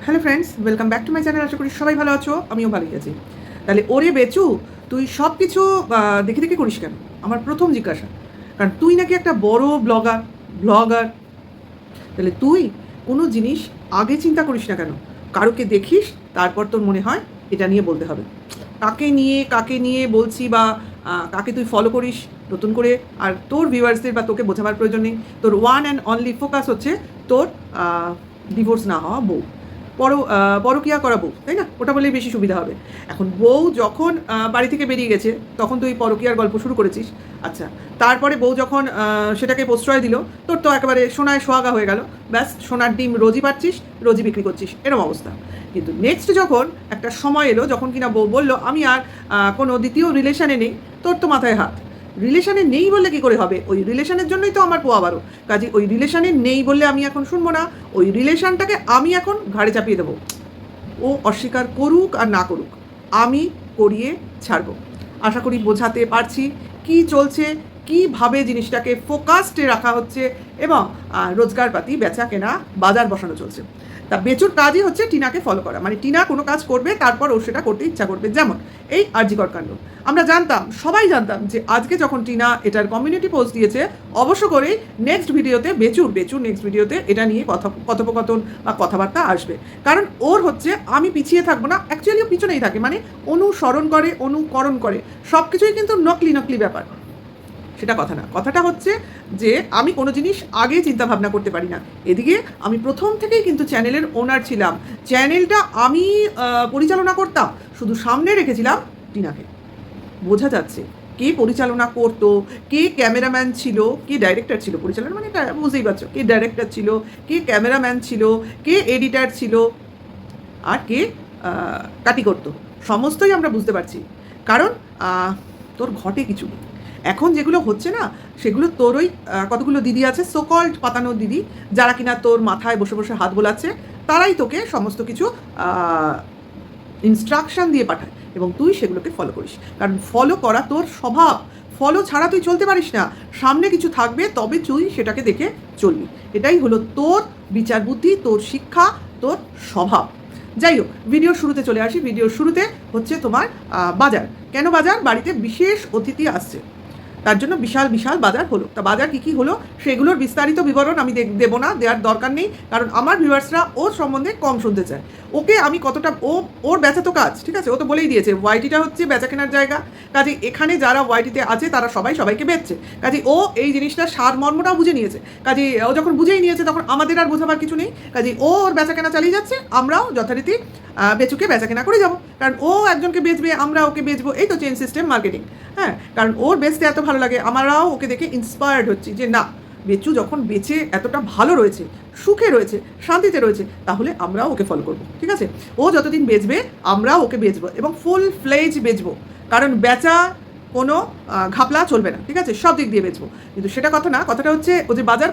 Hello friends, welcome back to my channel. আশা করি সবাই ভালো আছো, আমিও ভালোই আছি। তাহলে ওরে বেচু, তুই সব কিছু দেখে দেখে করিস কেন? আমার প্রথম জিজ্ঞাসা। কারণ তুই নাকি একটা বড় ব্লগার। তাহলে তুই কোনো জিনিস আগে চিন্তা করিস না কেন? কারোকে দেখিস, তারপর তোর মনে হয় এটা নিয়ে বলতে হবে। কাকে নিয়ে বলছি, বা কাকে তুই ফলো করিস নতুন করে, আর তোর ভিউয়ার্সদের বা তোকে বোঝাবার প্রয়োজন নেই। তোর ওয়ান অ্যান্ড অনলি ফোকাস হচ্ছে তোর ডিভোর্স না হওয়া বউ, পরকিয়া করা বউ, তাই না? ওটা বলেই বেশি সুবিধা হবে। এখন বউ যখন বাড়ি থেকে বেরিয়ে গেছে, তখন তুই পরকিয়ার গল্প শুরু করেছিস। আচ্ছা, তারপরে বউ যখন সেটাকে প্রশ্রয় দিল, তোর তো একেবারে সোনায় সোহাগা হয়ে গেল। ব্যাস, সোনার ডিম রোজই পাচ্ছিস, রোজই বিক্রি করছিস, এরকম অবস্থা। কিন্তু নেক্সট যখন একটা সময় এলো, যখন কিনা বউ বললো আমি আর কোনো দ্বিতীয় রিলেশানে নেই, তোর তো মাথায় হাত। রিলেশানে নেই বললে কী করে হবে? ওই রিলেশানের জন্যই তো আমার পোয়াবারও। কাজে ওই রিলেশানে নেই বললে আমি এখন শুনবো না, ওই রিলেশানটাকে আমি এখন ঘাড়ে চাপিয়ে দেবো। ও অস্বীকার করুক আর না করুক, আমি করিয়ে ছাড়বো। আশা করি বোঝাতে পারছি কি চলছে, কীভাবে জিনিসটাকে ফোকাসডে রাখা হচ্ছে, এবং রোজগারপাতি বেচা কেনা বাজার বসানো চলছে। তা বেচুর কাজই হচ্ছে টিনাকে ফলো করা, মানে টিনা কোনো কাজ করবে, তারপর ও সেটা করতে ইচ্ছা করবে। যেমন এই আরজিকর কাণ্ড, আমরা জানতাম, সবাই জানতাম যে আজকে যখন টিনা এটার কমিউনিটি পোস্ট দিয়েছে, অবশ্য করেই নেক্সট ভিডিওতে বেচুর নেক্সট ভিডিওতে এটা নিয়ে কথোপকথন বা কথাবার্তা আসবে। কারণ ওর হচ্ছে আমি পিছিয়ে থাকবো না, অ্যাকচুয়ালি ও পিছনেই থাকে, মানে অনুসরণ করে, অনুকরণ করে, সব কিছুই কিন্তু নকলি ব্যাপার। সেটা কথা না, কথাটা হচ্ছে যে আমি কোনো জিনিস আগে চিন্তা ভাবনা করতে পারি না। এদিকে আমি প্রথম থেকেই কিন্তু চ্যানেলের ওনার ছিলাম, চ্যানেলটা আমি পরিচালনা করতাম, শুধু সামনে রেখেছিলাম টিনাকে। বোঝা যাচ্ছে কে পরিচালনা করতো, কে ক্যামেরাম্যান ছিল, কে ডাইরেক্টর ছিল। পরিচালনা মানে এটা বুঝতেই পারছো, কে ডাইরেক্টর ছিল, কে ক্যামেরাম্যান ছিল, কে এডিটার ছিল, আর কে কাটি করতো, সমস্তই আমরা বুঝতে পারছি। কারণ তোর ঘটে কিছু। এখন যেগুলো হচ্ছে না, সেগুলো তোর ওই কতগুলো দিদি আছে, সোকল্ড পাতানো দিদি, যারা কিনা তোর মাথায় বসে বসে হাত বোলাচ্ছে, তারাই তোকে সমস্ত কিছু ইনস্ট্রাকশন দিয়ে পাঠায়, এবং তুই সেগুলোকে ফলো করিস। কারণ ফলো করা তোর স্বভাব, ফলো ছাড়া তুই চলতে পারিস না। সামনে কিছু থাকবে, তবে তুই সেটাকে দেখে চলবি। এটাই হলো তোর বিচার বুদ্ধি, তোর শিক্ষা, তোর স্বভাব। যাই হোক, ভিডিওর শুরুতে চলে আসি। ভিডিওর শুরুতে হচ্ছে তোমার বাজার। কেন বাজার? বাড়িতে বিশেষ অতিথি আসছে, তার জন্য বিশাল বাজার হলো। তা বাজার কী হলো সেগুলোর বিস্তারিত বিবরণ আমি দেবো না, দেওয়ার দরকার নেই। কারণ আমার ভিউয়ার্সরা ওর সম্বন্ধে কম শুনতে চায়। ওকে আমি কতটা, ওর বেচা তো কাজ, ঠিক আছে, ও তো বলেই দিয়েছে ওয়াইটিটা হচ্ছে বেচা কেনার জায়গা। কাজে এখানে যারা ওয়াইটিতে আছে তারা সবাইকে বেচছে। কাজে ও এই জিনিসটার সারমর্মটাও বুঝে নিয়েছে। কাজে ও যখন বুঝেই নিয়েছে, তখন আমাদের আর বোঝাবার কিছু নেই। কাজে ও ওর বেচা কেনা চালিয়ে যাচ্ছে, আমরাও যথারীতি বেচুকে বেচা কেনা করে যাবো। কারণ ও একজনকে বেচবে, আমরা ওকে বেচবো, এই তো চেন সিস্টেম মার্কেটিং। হ্যাঁ, কারণ ওর বেচতে এত ভালো লাগে, আমরাও ওকে দেখে ইন্সপায়ার্ড হচ্ছি যে না, বেচু যখন বেচে এতটা ভালো রয়েছে, সুখে রয়েছে, শান্তিতে রয়েছে, তাহলে আমরাও ওকে ফলো করবো। ঠিক আছে, ও যতদিন বেচবে আমরাও ওকে বেচবো, এবং ফুল ফ্লেজ বেচবো। কারণ বেচা কোনো ঘাপলা চলবে না, ঠিক আছে, সব দিক দিয়ে বেচবো। কিন্তু সেটা কথা না, কথাটা হচ্ছে ও যে বাজার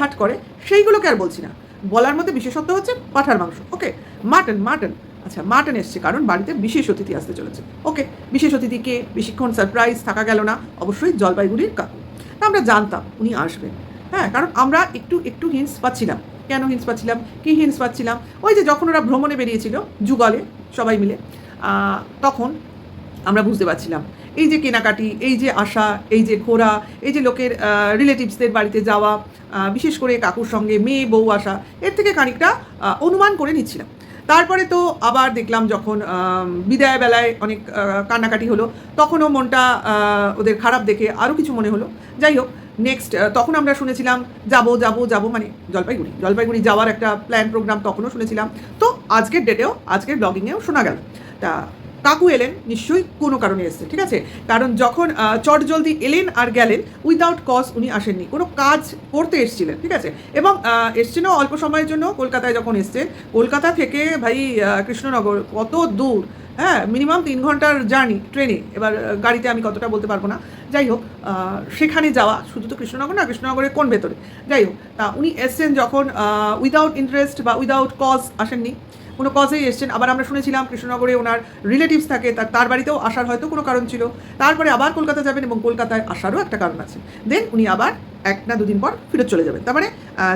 হাট করে, সেইগুলোকে আর বলছি না। বলার মধ্যে বিশেষত্ব হচ্ছে পাঁঠার মাংস, ওকে, মাটন। আচ্ছা, মাটন এসছে কারণ বাড়িতে বিশেষ অতিথি আসতে চলেছে। ওকে, বিশেষ অতিথিকে বেশিক্ষণ সারপ্রাইজ থাকা গেল না, অবশ্যই জলপাইগুড়ির কাকু। আমরা জানতাম উনি আসবেন। হ্যাঁ, কারণ আমরা একটু হিন্টস পাচ্ছিলাম। কেন হিন্টস পাচ্ছিলাম? কি হিন্টস পাচ্ছিলাম? ওই যে যখন ওরা ভ্রমণে বেরিয়েছিল যুগলে সবাই মিলে, তখন আমরা বুঝতে পারছিলাম এই যে কেনাকাটি, এই যে আসা, এই যে ঘোরা, এই যে লোকের রিলেটিভসদের বাড়িতে যাওয়া, বিশেষ করে কাকুর সঙ্গে মেয়ে বউ আসা, এর থেকে খানিকটা অনুমান করে নিচ্ছিলাম। তারপরে তো আবার দেখলাম যখন বিদায় বেলায় অনেক কান্নাকাটি হলো, তখনও মনটা ওদের খারাপ দেখে আরও কিছু মনে হলো। যাই হোক, নেক্সট তখন আমরা শুনেছিলাম যাবো, মানে জলপাইগুড়ি যাওয়ার একটা প্ল্যান প্রোগ্রাম তখনও শুনেছিলাম। তো আজকের ডেটেও, আজকের ব্লগিংয়েও শোনা গেল। তা কাকু এলেন, নিশ্চয়ই কোনো কারণে এসছে, ঠিক আছে। কারণ যখন চটজলদি এলেন আর গেলেন, উইদাউট কজ উনি আসেননি, কোনো কাজ করতে এসেছিলেন, ঠিক আছে। এবং এসছেনও অল্প সময়ের জন্য। কলকাতায় যখন এসছে, কলকাতা থেকে ভাই কৃষ্ণনগর কত দূর, হ্যাঁ, মিনিমাম 3 ঘন্টার জার্নি ট্রেনে। এবার গাড়িতে আমি কতটা বলতে পারবো না। যাই হোক, সেখানে যাওয়া, শুধু তো কৃষ্ণনগর না, কৃষ্ণনগরের কোন ভেতরে, যাই হোক, তা উনি এসছেন যখন উইদাউট ইন্টারেস্ট বা উইদাউট কজ আসেননি, কোনো কজেই এসছেন। আবার আমরা শুনেছিলাম কৃষ্ণনগরে ওনার রিলেটিভস থাকে, তার বাড়িতেও আসার হয়তো কোনো কারণ ছিল। তারপরে আবার কলকাতা যাবেন, এবং কলকাতায় আসারও একটা কারণ আছে। দেন উনি আবার 1 না 2 দিন পর ফেরত চলে যাবেন। তার মানে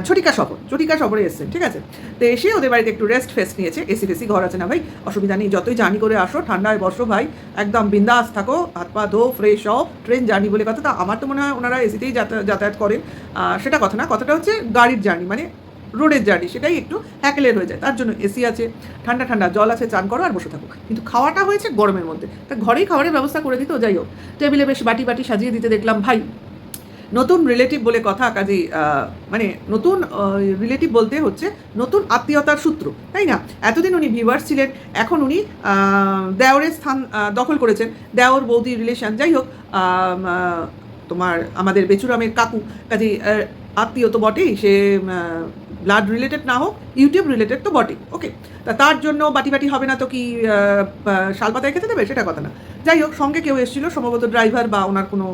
ছটিকা সফরে এসছেন, ঠিক আছে? তো এসে ওদের বাড়িতে একটু রেস্ট ফেস্ট নিয়েছে। এসি ফেসি ঘর আছে না ভাই, অসুবিধা নেই, যতই জার্নি করে আসো ঠান্ডায় বসো ভাই, একদম বিন্দাস থাকো, হাত পা ধো, ফ্রেশ হও, ট্রেন জার্নি বলে কথা। তা আমার তো মনে হয় ওনারা এসিতেই যাতায়াত করেন, সেটা কথা না, কথাটা হচ্ছে গাড়ির জার্নি মানে রোডের জার্নি, সেটাই একটু হ্যাকেলের হয়ে যায়। তার জন্য এসি আছে, ঠান্ডা ঠান্ডা জল আছে, চান করো আর বসে থাকো। কিন্তু খাওয়াটা হয়েছে গরমের মধ্যে, তা ঘরেই খাবারের ব্যবস্থা করে দিত। যাই হোক, টেবিলে বেশ বাটি বাটি সাজিয়ে দিতে দেখলাম। ভাই নতুন রিলেটিভ বলে কথা, কাজেই মানে নতুন রিলেটিভ বলতে হচ্ছে নতুন আত্মীয়তার সূত্র, তাই না? এতদিন উনি ভিউয়ার্স ছিলেন, এখন উনি দেওরের স্থান দখল করেছেন, দেওর বৌদি রিলেশন। যাই হোক, তোমার আমাদের বেচুরামের কাকু, কাজেই আত্মীয় তো বটেই, সে ব্লাড রিলেটেড না হোক, ইউটিউব রিলেটেড তো বটেই। ওকে, তা তার জন্য বাটি বাটি হবে না তো কি শালপাতায় খেতে দেবে, সেটা কথা না। যাই হোক, সঙ্গে কেউ এসেছিল, সম্ভবত ড্রাইভার বা ওনার কোনো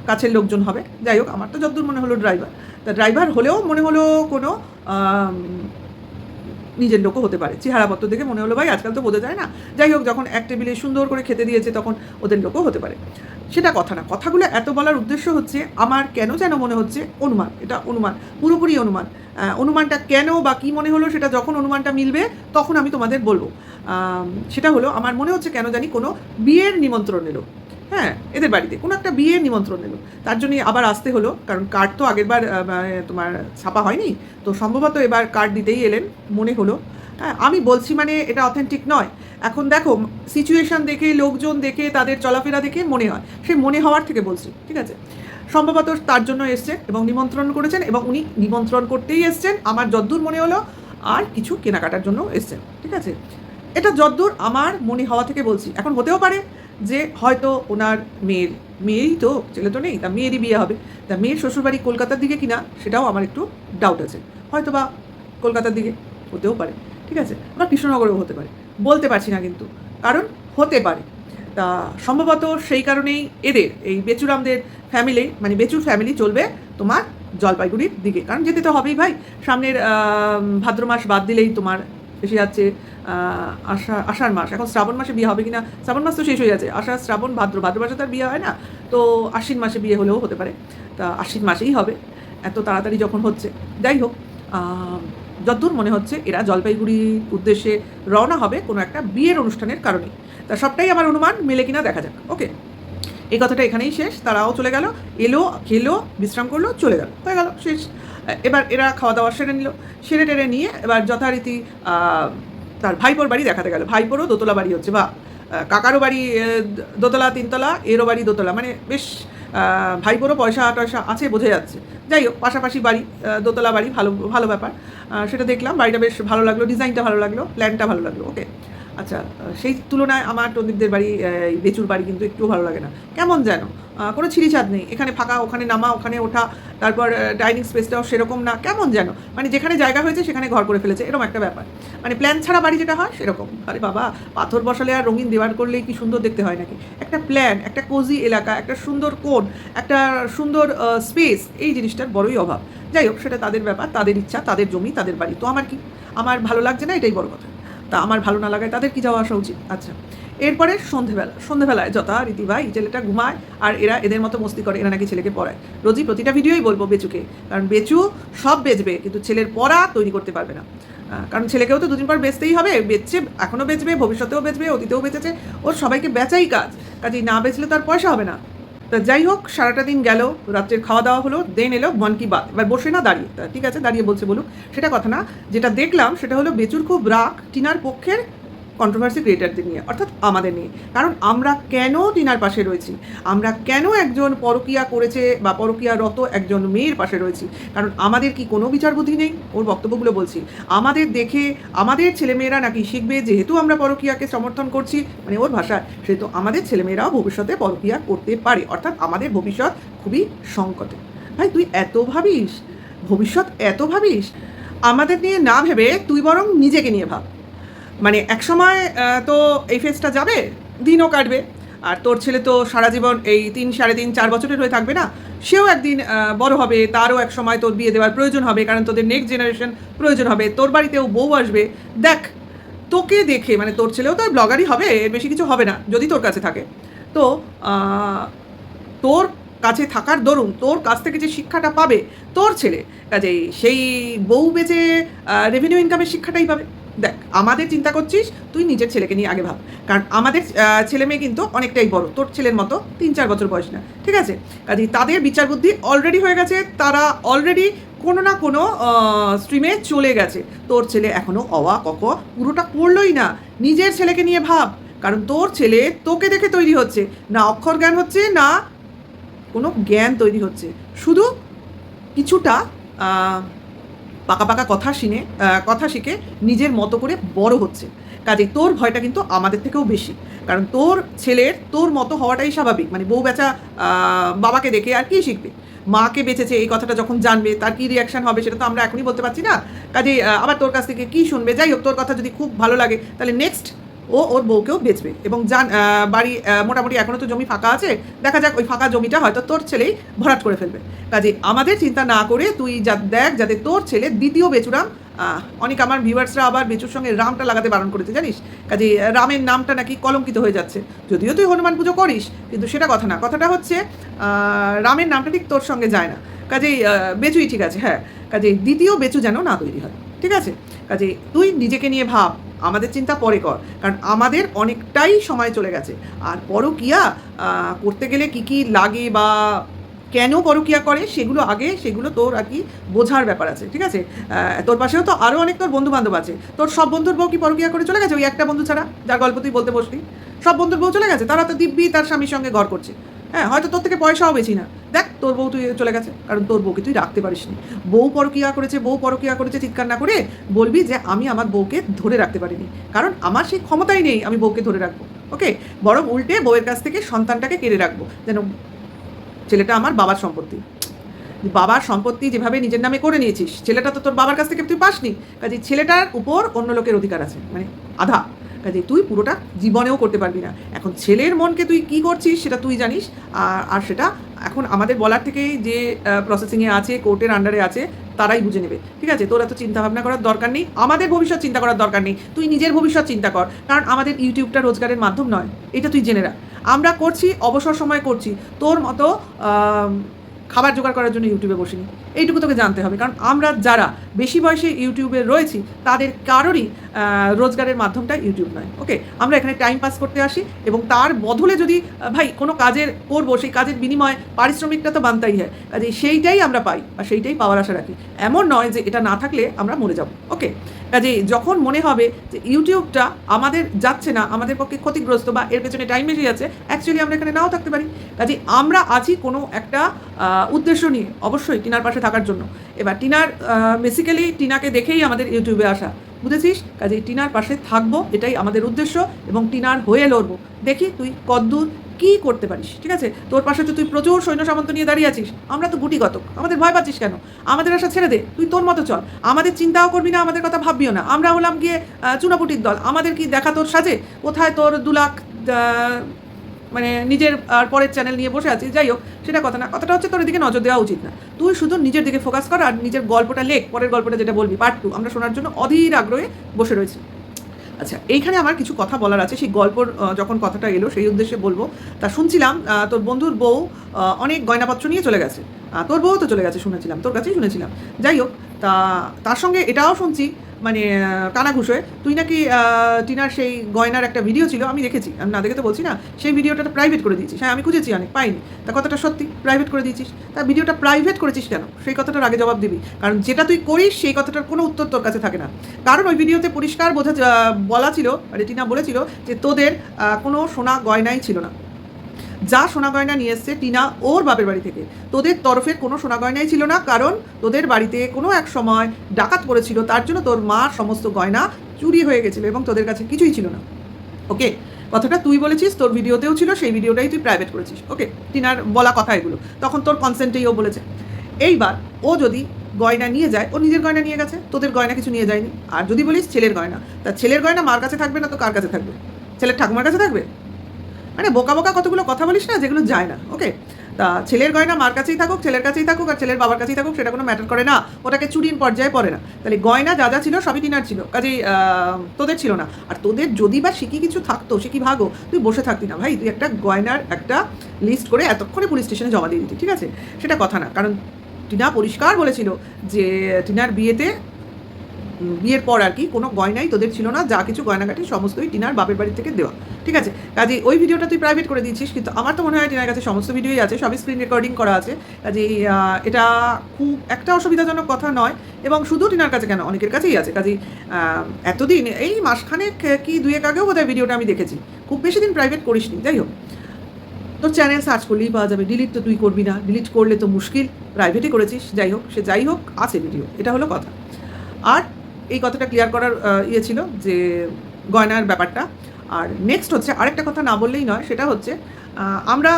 কাছের লোকজন হবে। যাই হোক, আমার তো যতদূর মনে হলো ড্রাইভার, তা ড্রাইভার হলেও মনে হলো কোনো নিজের লোকও হতে পারে, চেহারাপত্র দেখে মনে হলো ভাই আজকাল তো বোঝা যায় না। যাই হোক, যখন এক টেবিলে সুন্দর করে খেতে দিয়েছে তখন ওদের লোকও হতে পারে, সেটা কথা না। কথাগুলো এত বলার উদ্দেশ্য হচ্ছে, আমার কেন যেন মনে হচ্ছে অনুমান, এটা অনুমান, পুরোপুরি অনুমান। অনুমানটা কেন বা কী মনে হলো সেটা যখন অনুমানটা মিলবে তখন আমি তোমাদের বলবো। সেটা হলো, আমার মনে হচ্ছে কেন জানি কোনো বিয়ের নিমন্ত্রণ এলো, হ্যাঁ, এদের বাড়িতে কোনো একটা বিয়ের নিমন্ত্রণ এলো, তার জন্যই আবার আসতে হলো, কারণ কার্ড তো আগেরবার তোমার ছাপা হয়নি, তো সম্ভবত এবার কার্ড দিতেই এলেন মনে হলো। হ্যাঁ, আমি বলছি মানে এটা অথেন্টিক নয়। এখন দেখো, সিচুয়েশান দেখে, লোকজন দেখে, তাদের চলাফেরা দেখে মনে হয়, সে মনে হওয়ার থেকে বলছি, ঠিক আছে? সম্ভবত তার জন্য এসছেন এবং নিমন্ত্রণ করেছেন, এবং উনি নিমন্ত্রণ করতেই এসছেন আমার যদ্দূর মনে হলো, আর কিছু কেনাকাটার জন্য এসছেন, ঠিক আছে? এটা যদ্দূর আমার মনে হওয়া থেকে বলছি। এখন হতেও পারে যে হয়তো ওনার মেয়েরই তো, ছেলে তো নেই, তা মেয়েরই বিয়ে হবে, তা মেয়ের শ্বশুরবাড়ি কলকাতার দিকে কিনা সেটাও আমার একটু ডাউট আছে। হয়তো বা কলকাতার দিকে হতেও পারে, ঠিক আছে? বা কৃষ্ণনগরেও হতে পারে, বলতে পারছি না কিন্তু, কারণ হতে পারে। তা সম্ভবত সেই কারণেই এদের এই বেচুরামদের ফ্যামিলি, মানে বেচুর ফ্যামিলি চলবে তোমার জলপাইগুড়ির দিকে, কারণ যেতে তো হবেই ভাই। সামনের ভাদ্র মাস বাদ দিলেই তোমার এসে যাচ্ছে আষাঢ় মাস। এখন শ্রাবণ মাসে বিয়ে হবে কিনা, শ্রাবণ মাস তো শেষ হয়ে যাচ্ছে, আষাঢ় শ্রাবণ ভাদ্র মাসে তার বিয়ে হয় না, তো আশ্বিন মাসে বিয়ে হলেও হতে পারে, তা আশ্বিন মাসেই হবে, এত তাড়াতাড়ি যখন হচ্ছে। যাই হোক, যতদূর মনে হচ্ছে এরা জলপাইগুড়ির উদ্দেশ্যে রওনা হবে কোনো একটা বিয়ের অনুষ্ঠানের কারণে। তা সবটাই আমার অনুমান, মেলে কিনা দেখা যাক। ওকে, এই কথাটা এখানেই শেষ। তারাও চলে গেল, এলো, খেলো, বিশ্রাম করলো, চলে গেল, হয়ে গেল, শেষ। এবার এরা খাওয়া দাওয়া সেরে নিল, সেরে টেরে নিয়ে এবার যথারীতি তার ভাইপোর বাড়ি দেখাতে গেল। ভাইপোরও দোতলা বাড়ি হচ্ছে, বা কাকারও বাড়ি দোতলা, তিনতলা, এরও বাড়ি দোতলা, মানে বেশ ভাইপোরও পয়সা টয়সা আছে বোঝা যাচ্ছে। যাই হোক, পাশাপাশি বাড়ি, দোতলা বাড়ি, ভালো ভালো ব্যাপার। সেটা দেখলাম, বাড়িটা বেশ ভালো লাগলো, ডিজাইনটা ভালো লাগলো, প্ল্যানটা ভালো লাগলো। ওকে, আচ্ছা, সেই তুলনায় আমার টন্দীপদের বাড়ি, বেচুর বাড়ি কিন্তু একটু ভালো লাগে না, কেমন যেন কোনো ছিঁড়িছাদ নেই, এখানে ফাঁকা, ওখানে নামা, ওখানে ওঠা, তারপর ডাইনিং স্পেসটাও সেরকম না, কেমন যেন, মানে যেখানে জায়গা হয়েছে সেখানে ঘর করে ফেলেছে, এরকম একটা ব্যাপার। মানে প্ল্যান ছাড়া বাড়ি যেটা হয় সেরকম। আরে বাবা, পাথর বসালে আর রঙিন দেওয়ার করলেই কি সুন্দর দেখতে হয় নাকি? একটা প্ল্যান, একটা কোজি এলাকা, একটা সুন্দর কোণ, একটা সুন্দর স্পেস, এই জিনিসটার বড়ই অভাব। যাই হোক, সেটা তাদের ব্যাপার, তাদের ইচ্ছা, তাদের জমি, তাদের বাড়ি, তো আমার কি? আমার ভালো লাগছে না, এটাই বড় কথা। তা আমার ভালো না লাগায় তাদের কি যাওয়া আসা উচিত? আচ্ছা, এরপরে সন্ধেবেলায় যথারীতি ভাই ছেলেটা ঘুমায়, আর এরা এদের মতো মস্তি করে, এরা নাকি ছেলেকে পড়ায়। রোজই প্রতিটা ভিডিওই বলবো বেচুকে, কারণ বেচু সব বেচবে কিন্তু ছেলের পড়া তৈরি করতে পারবে না, কারণ ছেলেকেও তো দুদিন পর বেচতেই হবে, বেচছে, এখনও বেচবে, ভবিষ্যতেও বেচবে, অতীতেও বেচেছে, ওর সবাইকে বেচাই কাজেই না বেচলে তো আর পয়সা হবে না। তা যাই হোক, সারাটা দিন গেল, রাত্রের খাওয়া দাওয়া হলো, দেন এলো মন কি বাত। এবার বসে না দাঁড়িয়ে, তা ঠিক আছে দাঁড়িয়ে বলছে বলুক, সেটা কথা না। যেটা দেখলাম সেটা হলো বেচুর খুব রাগ টিনার পক্ষের কন্ট্রোভার্সি ক্রিয়েটারদের নিয়ে, অর্থাৎ আমাদের নিয়ে। কারণ আমরা কেন টিনার পাশে রয়েছি, আমরা কেন একজন পরকীয়া করেছে বা পরকীয়ারত একজন মেয়ের পাশে রয়েছি, কারণ আমাদের কি কোনো বিচার বুদ্ধি নেই? ওর বক্তব্যগুলো বলছি, আমাদের দেখে আমাদের ছেলেমেয়েরা নাকি শিখবে, যেহেতু আমরা পরকীয়াকে সমর্থন করছি, মানে ওর ভাষায়, সেহেতু আমাদের ছেলেমেয়েরাও ভবিষ্যতে পরকীয়া করতে পারে, অর্থাৎ আমাদের ভবিষ্যৎ খুবই সংকটে। ভাই তুই এত ভাবিস, ভবিষ্যৎ এত ভাবিস, আমাদের নিয়ে না ভেবে তুই বরং নিজেকে নিয়ে ভাব। মানে একসময় তো এই ফেজটা যাবে, দিনও কাটবে, আর তোর ছেলে তো সারা জীবন এই 3, 3.5, 4 বছরের হয়ে থাকবে না, সেও একদিন বড় হবে, তারও এক সময় তোর বিয়ে দেওয়ার প্রয়োজন হবে, কারণ তোদের নেক্সট জেনারেশন প্রয়োজন হবে, তোর বাড়িতেও বউ আসবে। দেখ, তোকে দেখে, মানে তোর ছেলেও তো ব্লগারই হবে, এর বেশি কিছু হবে না যদি তোর কাছে থাকে, তো তোর কাছে থাকার দরুন তোর কাছ থেকে যে শিক্ষাটা পাবে তোর ছেলে, কাজেই সেই বউ বেচে রেভিনিউ ইনকামের শিক্ষাটাই পাবে। দেখ, আমাদের চিন্তা করছিস, তুই নিজের ছেলেকে নিয়ে আগে ভাব, কারণ আমাদের ছেলে মেয়ে কিন্তু অনেকটাই বড়, তোর ছেলের মতো 3-4 বছর বয়স না, ঠিক আছে? কাজেই তাদের বিচার বুদ্ধি অলরেডি হয়ে গেছে, তারা অলরেডি কোনো না কোনো স্ট্রিমে চলে গেছে। তোর ছেলে এখনও অওয়া কক পুরোটা পড়লই না। নিজের ছেলেকে নিয়ে ভাব, কারণ তোর ছেলে তোকে দেখে তৈরি হচ্ছে না, অক্ষর জ্ঞান হচ্ছে না, কোনো জ্ঞান তৈরি হচ্ছে, শুধু কিছুটা পাকা পাকা কথা শিখে নিজের মতো করে বড় হচ্ছে। কাজেই তোর ভয়টা কিন্তু আমাদের থেকেও বেশি, কারণ তোর ছেলের তোর মতো হওয়াটাই স্বাভাবিক। মানে বউ বেচা বাবাকে দেখে আর কি শিখবে? মাকে বেঁচেছে এই কথাটা যখন জানবে তার কী রিয়াকশান হবে সেটা তো আমরা এখনই বলতে পারছি না। কাজেই আবার তোর কাছ থেকে কী শুনবে? যাই হোক, তোর কথা যদি খুব ভালো লাগে তাহলে নেক্সট ও ওর বউকেও বেচবে। এবং বাড়ি মোটামুটি এখনও তো জমি ফাঁকা আছে, দেখা যাক ওই ফাঁকা জমিটা হয়তো তোর ছেলেই ভরাট করে ফেলবে। কাজে আমাদের চিন্তা না করে তুই দেখ যাতে তোর ছেলে দ্বিতীয় বেচুরাম। অনেক আমার ভিউয়ার্সরা আবার বেচুর সঙ্গে রামটা লাগাতে বারণ করেছে, জানিস? কাজে রামের নামটা নাকি কলঙ্কিত হয়ে যাচ্ছে। যদিও তুই হনুমান পুজো করিস, কিন্তু সেটা কথা না, কথাটা হচ্ছে রামের নামটা ঠিক তোর সঙ্গে যায় না। কাজেই বেচুই ঠিক আছে, হ্যাঁ, কাজেই দ্বিতীয় বেচু যেন না তৈরি হয়, ঠিক আছে? কাজে তুই নিজেকে নিয়ে ভাব, আমাদের চিন্তা পরে কর, কারণ আমাদের অনেকটাই সময় চলে গেছে। আর পরকীয়া করতে গেলে কী কী লাগে বা কেন পরকীয়া করে সেগুলো তোর আর কি বোঝার ব্যাপার আছে, ঠিক আছে? তোর পাশেও তো আরও অনেক তোর বন্ধু বান্ধব আছে। তোর সব বন্ধুর বউ কি পরকীয়া করে চলে গেছে? ওই একটা বন্ধু ছাড়া, যার গল্প তুই বলতে বসলি, সব বন্ধুর বউ চলে গেছে, তারা তো দিব্যি তার স্বামীর সঙ্গে ঘর করছে। হ্যাঁ, হয়তো তোর থেকে পয়সাও বেশি না। দেখ, তোর বউ তুই চলে গেছে কারণ তোর বউকে তুই রাখতে পারিসনি। বউ পরকীয়া করেছে চিৎকার না করে বলবি যে আমি আমার বউকে ধরে রাখতে পারিনি, কারণ আমার সেই ক্ষমতাই নেই আমি বউকে ধরে রাখবো। ওকে, বরং উল্টে বউয়ের কাছ থেকে সন্তানটাকে কেড়ে রাখবো, যেন ছেলেটা আমার বাবার সম্পত্তি। বাবার সম্পত্তি যেভাবে নিজের নামে করে নিয়েছিস, ছেলেটা তো তোর বাবার কাছ থেকে তুই পাসনি। কাজে ছেলেটার উপর অন্য লোকের অধিকার আছে, মানে আধা। কাজে তুই পুরোটা জীবনেও করতে পারবি না। এখন ছেলের মনকে তুই কী করছিস সেটা তুই জানিস, আর সেটা এখন আমাদের বলার থেকেই যে প্রসেসিংয়ে আছে, কোর্টের আন্ডারে আছে, তারাই বুঝে নেবে, ঠিক আছে? তোর এত চিন্তাভাবনা করার দরকার নেই, আমাদের ভবিষ্যৎ চিন্তা করার দরকার নেই। তুই নিজের ভবিষ্যৎ চিন্তা কর, কারণ আমাদের ইউটিউবটা রোজগারের মাধ্যম নয়, এটা তুই জেনে রাখ। আমরা করছি অবসর সময় করছি, তোর মতো খাবার জোগাড় করার জন্য ইউটিউবে বসিনি, এইটুকু তোকে জানতে হবে। কারণ আমরা যারা বেশি বয়সে ইউটিউবে রয়েছি তাদের কারোরই রোজগারের মাধ্যমটা ইউটিউব নয়। ওকে, আমরা এখানে টাইম পাস করতে আসি, এবং তার বদলে যদি ভাই কোনো কাজের করবো, সেই কাজের বিনিময়ে পারিশ্রমিকটা তো বানতেই হয়। কাজে সেইটাই আমরা পাই আর সেইটাই পাওয়ার আশা রাখি। এমন নয় যে এটা না থাকলে আমরা মরে যাব। ওকে, কাজে যখন মনে হবে যে ইউটিউবটা আমাদের যাচ্ছে না, আমাদের পক্ষে ক্ষতিগ্রস্ত বা এর পেছনে টাইম বেশি যাচ্ছে, অ্যাকচুয়ালি আমরা এখানে নাও থাকতে পারি। কাজে আমরা আছি কোনো একটা উদ্দেশ্য নিয়ে, অবশ্যই টিনার পাশে থাকার জন্য। এবার টিনার বেসিক্যালি টিনাকে দেখেই আমাদের ইউটিউবে আসা, বুঝেছিস? কাজে টিনার পাশে থাকবো, এটাই আমাদের উদ্দেশ্য, এবং টিনার হয়ে লড়বো। দেখি তুই কদ্দূর কী করতে পারিস, ঠিক আছে? তোর পাশে তো তুই প্রচুর সৈন্য সামন্ত নিয়ে দাঁড়িয়ে আছিস, আমরা তো গুটিগত, আমাদের ভয় পাচ্ছিস কেন? আমাদের আশা ছেড়ে দে, তুই তোর মতো চল, আমাদের চিন্তাও করবি না, আমাদের কথা ভাববিও না। আমরা হলাম গিয়ে চুনাপুটির দল, আমাদের কি দেখা তোর সাজে? কোথায় তোর 2 লাখ মানে নিজের আর পরের চ্যানেল নিয়ে বসে আছিস? যাই হোক, সেটা কথা না, কথাটা হচ্ছে তোর এদিকে নজর দেওয়া উচিত না। তুই শুধু নিজের দিকে ফোকাস কর আর নিজের গল্পটা লেখ, পরের গল্পটা যেটা বলবি পার্ট 2 আমরা শোনার জন্য অধীর আগ্রহে বসে রয়েছি। আচ্ছা, এইখানে আমার কিছু কথা বলার আছে, সেই গল্পর যখন কথাটা এলো সেই উদ্দেশ্যে বলবো। তা শুনছিলাম তোর বন্ধুর বউ অনেক গয়নাপত্র নিয়ে চলে গেছে, তোর বউ তো চলে গেছে শুনেছিলাম, তোর কাছেই শুনেছিলাম। যাই হোক, তার সঙ্গে এটাও শুনছি মানে কানাঘুষোয় তুই নাকি টিনার সেই গয়নার একটা ভিডিও ছিল, আমি দেখেছি, আমি না দেখে তো বলছি না, সেই ভিডিওটা প্রাইভেট করে দিয়েছিস। হ্যাঁ, আমি খুঁজেছি, অনেক পাইনি। তা কথাটা সত্যি, প্রাইভেট করে দিয়েছিস। তা ভিডিওটা প্রাইভেট করেছিস কেন, সেই কথাটার আগে জবাব দিবি, কারণ যেটা তুই করিস সেই কথাটার কোনো উত্তর তোর কাছে থাকে না। কারণ ওই ভিডিওতে পরিষ্কার বলা ছিল, মানে টিনা বলেছিল যে তোদের কোনো সোনা গয়নাই ছিল না। যা সোনা গয়না নিয়ে এসছে টিনা ওর বাপের বাড়ি থেকে, তোদের তরফের কোনো সোনা গয়নাই ছিল না, কারণ তোদের বাড়িতে কোনো এক সময় ডাকাত পড়েছিল, তার জন্য তোর মার সমস্ত গয়না চুরি হয়ে গেছিলো এবং তোদের কাছে কিছুই ছিল না। ওকে, কথাটা তুই বলেছিস, তোর ভিডিওতেও ছিল, সেই ভিডিওটাই তুই প্রাইভেট করেছিস। ওকে, টিনার বলা কথা এগুলো, তখন তোর কনসেন্টেই ও বলেছে। এইবার ও যদি গয়না নিয়ে যায়, ও নিজের গয়না নিয়ে গেছে, তোদের গয়না কিছু নিয়ে যায়নি। আর যদি বলিস ছেলের গয়না, তা ছেলের গয়না মার কাছে থাকবে না তো কার কাছে থাকবে? ছেলের ঠাকুমার কাছে থাকবে? মানে বোকা বোকা কতগুলো কথা বলিস না, যেগুলো যায় না। ওকে, তা ছেলের গয়না মার কাছেই থাকুক, ছেলের কাছেই থাকুক, আর ছেলের বাবার কাছেই থাকুক, সেটা কোনো ম্যাটার করে না, ওটাকে চুরির পর্যায়ে পড়ে না। তাহলে গয়না যা যা ছিল সবই টিনার ছিল, কাজেই তোদের ছিল না। আর তোদের যদি বা শিখি কিছু থাকতো, শিখি ভাগো, তুই বসে থাকতি না ভাই, তুই একটা গয়নার একটা লিস্ট করে এতক্ষণে পুলিশ স্টেশনে জমা দিয়ে দিতি, ঠিক আছে? সেটা কথা না, কারণ টিনা পরিষ্কার বলেছিল যে টিনার বিয়ের পর আর কি কোনো গয়নাই তোদের ছিল না, যা কিছু গয়নাগাটি সমস্তই টিনার বাপের বাড়ি থেকে দেওয়া, ঠিক আছে? কাজে ওই ভিডিওটা তুই প্রাইভেট করে দিয়েছিস, কিন্তু আমার তো মনে হয় টিনার কাছে সমস্ত ভিডিওই আছে, সবই স্ক্রিন রেকর্ডিং করা আছে। কাজেই এটা খুব একটা অসুবিধাজনক কথা নয়, এবং শুধু টিনার কাছে কেন, অনেকের কাছেই আছে। কাজেই এতদিন এই মাসখানেক কি 2 আগেও বোধহয় ভিডিওটা আমি দেখেছি, খুব বেশি দিন প্রাইভেট করিসনি। যাই হোক, তোর চ্যানেল সার্চ করলেই পাওয়া যাবে, ডিলিট তো তুই করবি না, ডিলিট করলে তো মুশকিল, প্রাইভেটই করেছিস। যাই হোক, সে যাই হোক, আছে ভিডিও, এটা হলো কথা। আর এই কথাটা ক্লিয়ার করার ইয়ে ছিল যে গয়নার ব্যাপারটা। আর নেক্সট হচ্ছে আরেকটা কথা না বললেই নয়, সেটা হচ্ছে আমরা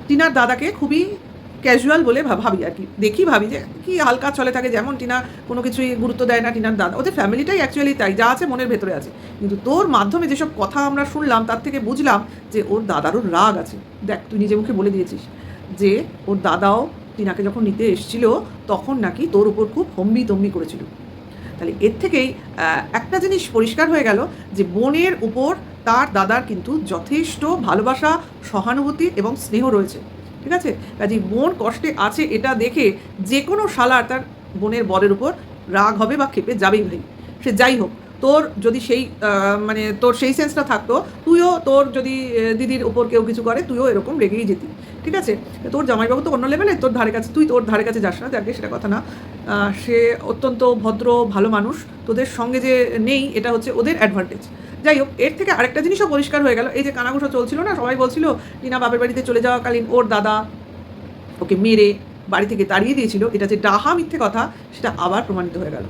টিনার দাদাকে খুবই ক্যাজুয়াল বলে ভাবি আর কি, ভাবি যে কি হালকা চলে থাকে, যেমন টিনা কোনো কিছুই গুরুত্ব দেয় না। টিনার দাদা, ওদের ফ্যামিলিটাই অ্যাকচুয়ালি তাই, যা আছে মনের ভেতরে আছে। কিন্তু তোর মাধ্যমে যেসব কথা আমরা শুনলাম, তার থেকে বুঝলাম যে ওর দাদারও রাগ আছে। দেখ, তুই নিজে মুখে বলে দিয়েছিস যে ওর দাদাও টিনাকে যখন নিতে এসেছিল, তখন নাকি তোর উপর খুব হম্বি তম্বি করেছিল। তাহলে এর থেকেই একটা জিনিস পরিষ্কার হয়ে গেল যে বোনের উপর তার দাদার কিন্তু যথেষ্ট ভালোবাসা, সহানুভূতি এবং স্নেহ রয়েছে, ঠিক আছে? কাজেই বোন কষ্টে আছে এটা দেখে যে কোনো শালার তার বোনের বরের উপর রাগ হবে বা ক্ষেপে যাবেই ভাই, সে যাই হোক। তোর যদি সেই মানে তোর সেই সেন্সটা থাকতো, তুইও তোর যদি দিদির উপর কেউ কিছু করে, তুইও এরকম রেগেই যেতি, ঠিক আছে? তোর জামাইবাবু তো অন্য লেভেলে, তোর ধারে কাছে, তুই তোর ধারে কাছে যাস না, যাকে সেটা কথা না। সে অত্যন্ত ভদ্র ভালো মানুষ, তোদের সঙ্গে যে নেই এটা হচ্ছে ওদের অ্যাডভান্টেজ। যাই হোক, এর থেকে আরেকটা জিনিসও পরিষ্কার হয়ে গেল, এই যে কানাঘুষো চলছিল না, সবাই বলছিল টিনা বাপের বাড়িতে চলে যাওয়াকালীন ওর দাদা ওকে মেরে বাড়ি থেকে তাড়িয়ে দিয়েছিল, এটা যে ডাহা মিথ্যে কথা, সেটা আবার প্রমাণিত হয়ে গেল।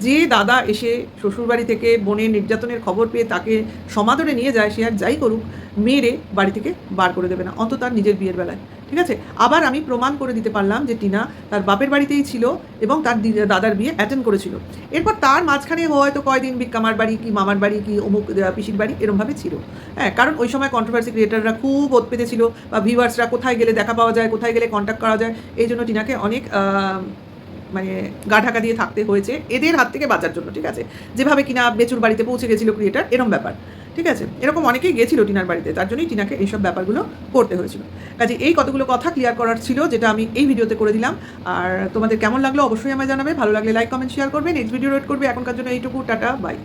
যে দাদা এসে শ্বশুরবাড়ি থেকে বোনের নির্যাতনের খবর পেয়ে তাকে সমাদরে নিয়ে যায়, সে আর যাই করুক, মেরে বাড়ি থেকে বার করে দেবে না, অন্তত তার নিজের বিয়ের বেলায়, ঠিক আছে? আবার আমি প্রমাণ করে দিতে পারলাম যে টিনা তার বাপের বাড়িতেই ছিল এবং তার দাদার বিয়ে অ্যাটেন্ড করেছিল। এরপর তার মাঝখানে হয়তো কয়দিন বিক্কামার বাড়ি কি মামার বাড়ি কি অমুক পিসির বাড়ি এরমভাবে ছিল, হ্যাঁ, কারণ ওই সময় কন্ট্রোভার্সি ক্রিয়েটাররা খুব ওত পেতেছিল, বা ভিউয়ার্সরা কোথায় গেলে দেখা পাওয়া যায়, কোথায় গেলে কন্ট্যাক্ট করা যায়, এই জন্য টিনাকে অনেক মানে গা ঢাকা দিয়ে থাকতে হয়েছে এদের হাত থেকে বাঁচার জন্য, ঠিক আছে? যেভাবে কিনা বেচুর বাড়িতে পৌঁছে গেছিল ক্রিয়েটার, এরকম ব্যাপার, ঠিক আছে? এরকম অনেকেই গেছিল টিনার বাড়িতে, তার জন্যই টিনাকে এইসব ব্যাপারগুলো করতে হয়েছিল। কাজে এই কতগুলো কথা ক্লিয়ার করার ছিল, যেটা আমি এই ভিডিওতে করে দিলাম। আর তোমাদের কেমন লাগলো অবশ্যই আমায় জানাবে, ভালো লাগলে লাইক কমেন্ট শেয়ার করবে, নেক্সট ভিডিও ওয়েট করবে। এখনকার জন্য এইটুকু, টাটা, বাই।